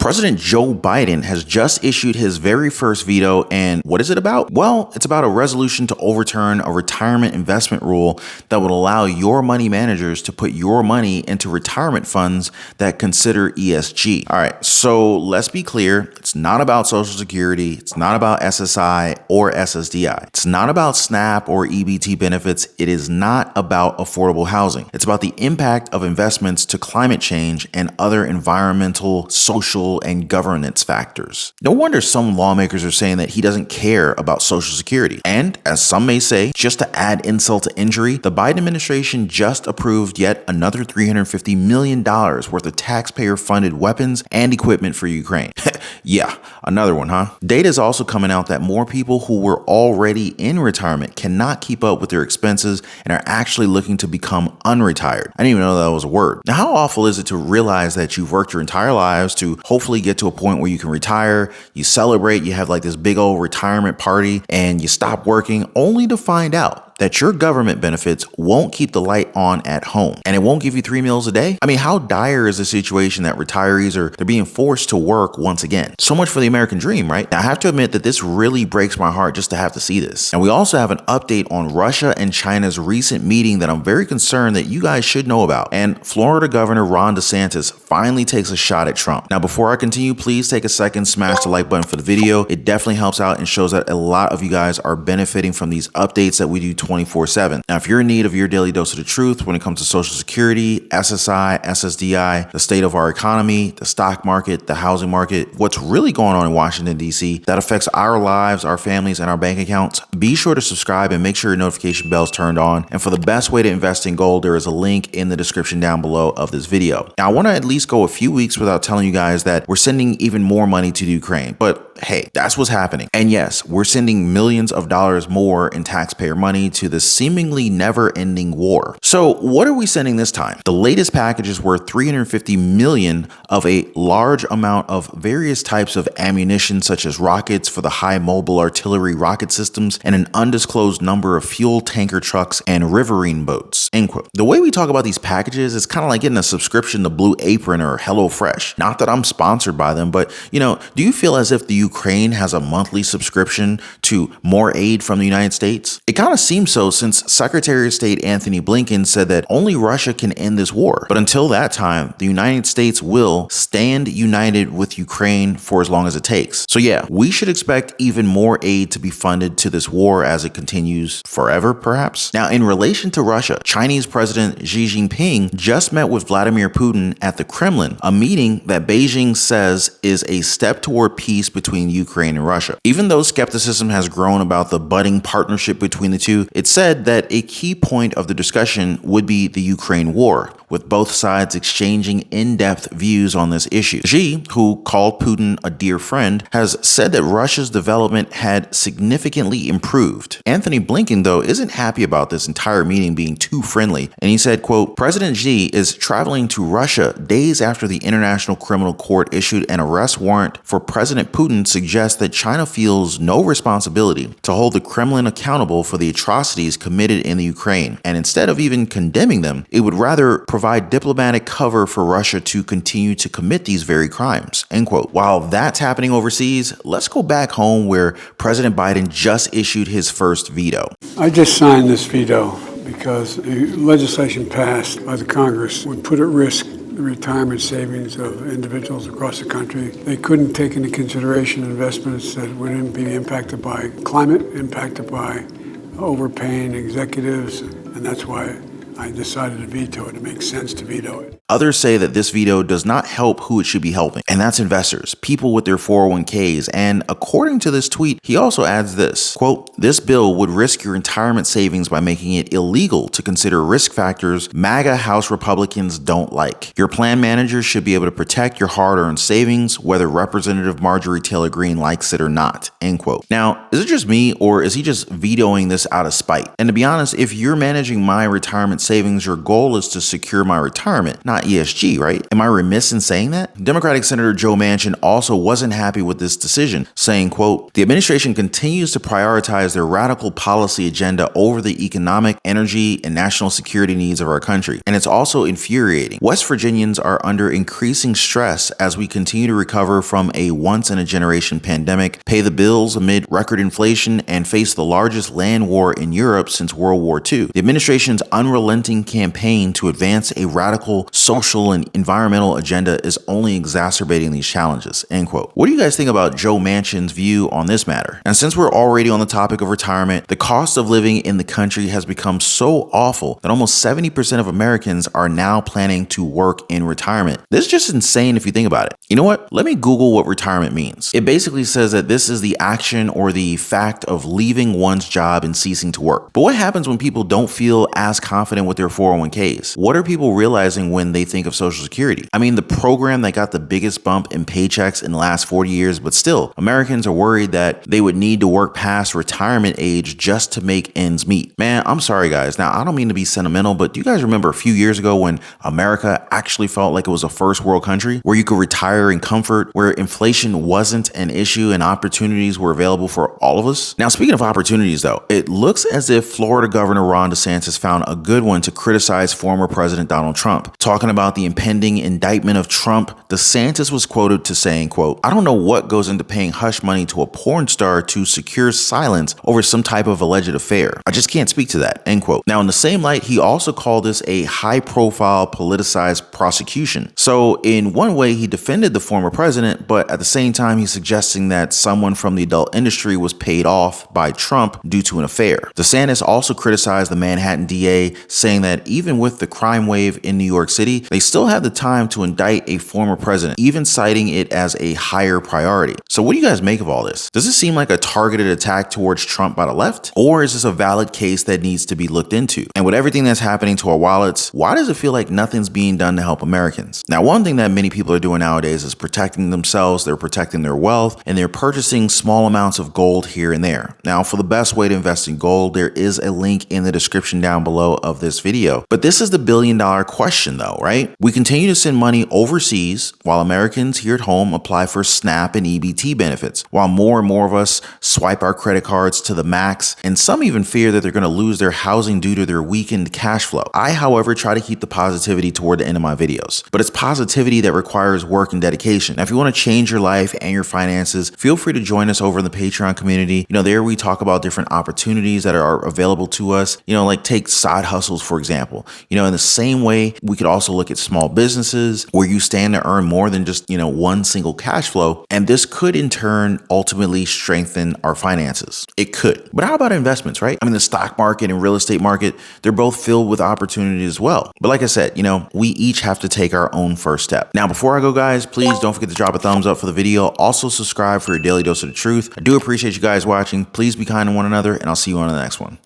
President Joe Biden has just issued his very first veto, and what is it about? Well, it's about a resolution to overturn a retirement investment rule that would allow your money managers to put your money into retirement funds that consider ESG. All right, so let's be clear. It's not about Social Security. It's not about SSI or SSDI. It's not about SNAP or EBT benefits. It is not about affordable housing. It's about the impact of investments to climate change and other environmental, social, and governance factors. No wonder some lawmakers are saying that he doesn't care about Social Security. And as some may say, just to add insult to injury, the Biden administration just approved yet another $350 million worth of taxpayer-funded weapons and equipment for Ukraine. Yeah, another one, huh? Data is also coming out that more people who were already in retirement cannot keep up with their expenses and are actually looking to become unretired. I didn't even know that was a word. Now, how awful is it to realize that you've worked your entire lives to hopefully get to a point where you can retire, you celebrate, you have like this big old retirement party, and you stop working only to find out that your government benefits won't keep the light on at home and it won't give you 3 meals a day? I mean, how dire is the situation that retirees they're being forced to work once again? So much for the American dream, right? Now, I have to admit that this really breaks my heart just to have to see this. And we also have an update on Russia and China's recent meeting that I'm very concerned that you guys should know about. And Florida Governor Ron DeSantis finally takes a shot at Trump. Now, before I continue, please take a second, smash the like button for the video. It definitely helps out and shows that a lot of you guys are benefiting from these updates that we do 24/7. Now, if you're in need of your daily dose of the truth when it comes to Social Security, SSI, SSDI, the state of our economy, the stock market, the housing market, what's really going on in Washington, D.C. that affects our lives, our families, and our bank accounts, be sure to subscribe and make sure your notification bell is turned on. And for the best way to invest in gold, there is a link in the description down below of this video. Now, I want to at least go a few weeks without telling you guys that we're sending even more money to the Ukraine, but hey, that's what's happening. And yes, we're sending millions of dollars more in taxpayer money to this seemingly never-ending war. So what are we sending this time? The latest package is worth $350 million of a large amount of various types of ammunition, such as rockets for the high mobile artillery rocket systems and an undisclosed number of fuel tanker trucks and riverine boats. End quote. The way we talk about these packages is kind of like getting a subscription to Blue Apron or HelloFresh. Not that I'm sponsored by them, but do you feel as if the Ukraine has a monthly subscription to more aid from the United States? It kind of seems so, since Secretary of State Anthony Blinken said that only Russia can end this war. But until that time, the United States will stand united with Ukraine for as long as it takes. So yeah, we should expect even more aid to be funded to this war as it continues forever, perhaps. Now, in relation to Russia, Chinese President Xi Jinping just met with Vladimir Putin at the Kremlin, a meeting that Beijing says is a step toward peace between Ukraine and Russia. Even though skepticism has grown about the budding partnership between the two, it said that a key point of the discussion would be the Ukraine war, with both sides exchanging in-depth views on this issue. Xi, who called Putin a dear friend, has said that Russia's development had significantly improved. Anthony Blinken, though, isn't happy about this entire meeting being too friendly, and he said, quote, President Xi is traveling to Russia days after the International Criminal Court issued an arrest warrant for President Putin suggests that China feels no responsibility to hold the Kremlin accountable for the atrocities committed in the Ukraine, and instead of even condemning them, it would rather provide diplomatic cover for Russia to continue to commit these very crimes, end quote. While that's happening overseas, let's go back home where President Biden just issued his first veto. I just signed this veto because the legislation passed by the Congress would put at risk the retirement savings of individuals across the country. They couldn't take into consideration investments that wouldn't be impacted by climate, impacted by overpaying executives, and that's why I decided to veto it. It makes sense to veto it. Others say that this veto does not help who it should be helping, and that's investors, people with their 401ks. And according to this tweet, he also adds this, quote, this bill would risk your retirement savings by making it illegal to consider risk factors MAGA House Republicans don't like. Your plan manager should be able to protect your hard-earned savings, whether Representative Marjorie Taylor Greene likes it or not, end quote. Now, is it just me, or is he just vetoing this out of spite? And to be honest, if you're managing my retirement savings, your goal is to secure my retirement, not not ESG, right? Am I remiss in saying that? Democratic Senator Joe Manchin also wasn't happy with this decision, saying, quote, "The administration continues to prioritize their radical policy agenda over the economic, energy, and national security needs of our country. And it's also infuriating. West Virginians are under increasing stress as we continue to recover from a once-in-a-generation pandemic, pay the bills amid record inflation, and face the largest land war in Europe since World War II. The administration's unrelenting campaign to advance a radical social and environmental agenda is only exacerbating these challenges," end quote. What do you guys think about Joe Manchin's view on this matter? And since we're already on the topic of retirement, the cost of living in the country has become so awful that almost 70% of Americans are now planning to work in retirement. This is just insane if you think about it. You know what? Let me Google what retirement means. It basically says that this is the action or the fact of leaving one's job and ceasing to work. But what happens when people don't feel as confident with their 401ks? What are people realizing when they think of Social Security? I mean, the program that got the biggest bump in paychecks in the last 40 years, but still, Americans are worried that they would need to work past retirement age just to make ends meet. Man, I'm sorry guys. Now, I don't mean to be sentimental, but do you guys remember a few years ago when America actually felt like it was a first world country where you could retire in comfort, where inflation wasn't an issue and opportunities were available for all of us? Now, speaking of opportunities though, it looks as if Florida Governor Ron DeSantis found a good one to criticize former President Donald Trump. Talking about the impending indictment of Trump, DeSantis was quoted to saying, quote, "I don't know what goes into paying hush money to a porn star to secure silence over some type of alleged affair. I just can't speak to that," end quote. Now, in the same light, he also called this a high-profile politicized prosecution. So in one way, he defended the former president, but at the same time, he's suggesting that someone from the adult industry was paid off by Trump due to an affair. DeSantis also criticized the Manhattan DA, saying that even with the crime wave in New York City, they still have the time to indict a former president, even citing it as a higher priority. So what do you guys make of all this? Does it seem like a targeted attack towards Trump by the left? Or is this a valid case that needs to be looked into? And with everything that's happening to our wallets, why does it feel like nothing's being done to help Americans? Now, one thing that many people are doing nowadays is protecting themselves, they're protecting their wealth, and they're purchasing small amounts of gold here and there. Now, for the best way to invest in gold, there is a link in the description down below of this video. But this is the billion-dollar question though, right? We continue to send money overseas while Americans here at home apply for SNAP and EBT benefits, while more and more of us swipe our credit cards to the max, and some even fear that they're going to lose their housing due to their weakened cash flow. I, however, try to keep the positivity toward the end of my videos, but it's positivity that requires work and dedication. Now, if you want to change your life and your finances, feel free to join us over in the Patreon community. You know, there we talk about different opportunities that are available to us, you know, like take side hustles, for example. You know, in the same way, we could also look at small businesses where you stand to earn more than just, you know, one single cash flow. And this could in turn ultimately strengthen our finances. It could. But how about investments, right? I mean, the stock market and real estate market, they're both filled with opportunity as well. But like I said, you know, we each have to take our own first step. Now, before I go, guys, please don't forget to drop a thumbs up for the video. Also subscribe for your daily dose of the truth. I do appreciate you guys watching. Please be kind to one another, and I'll see you on the next one.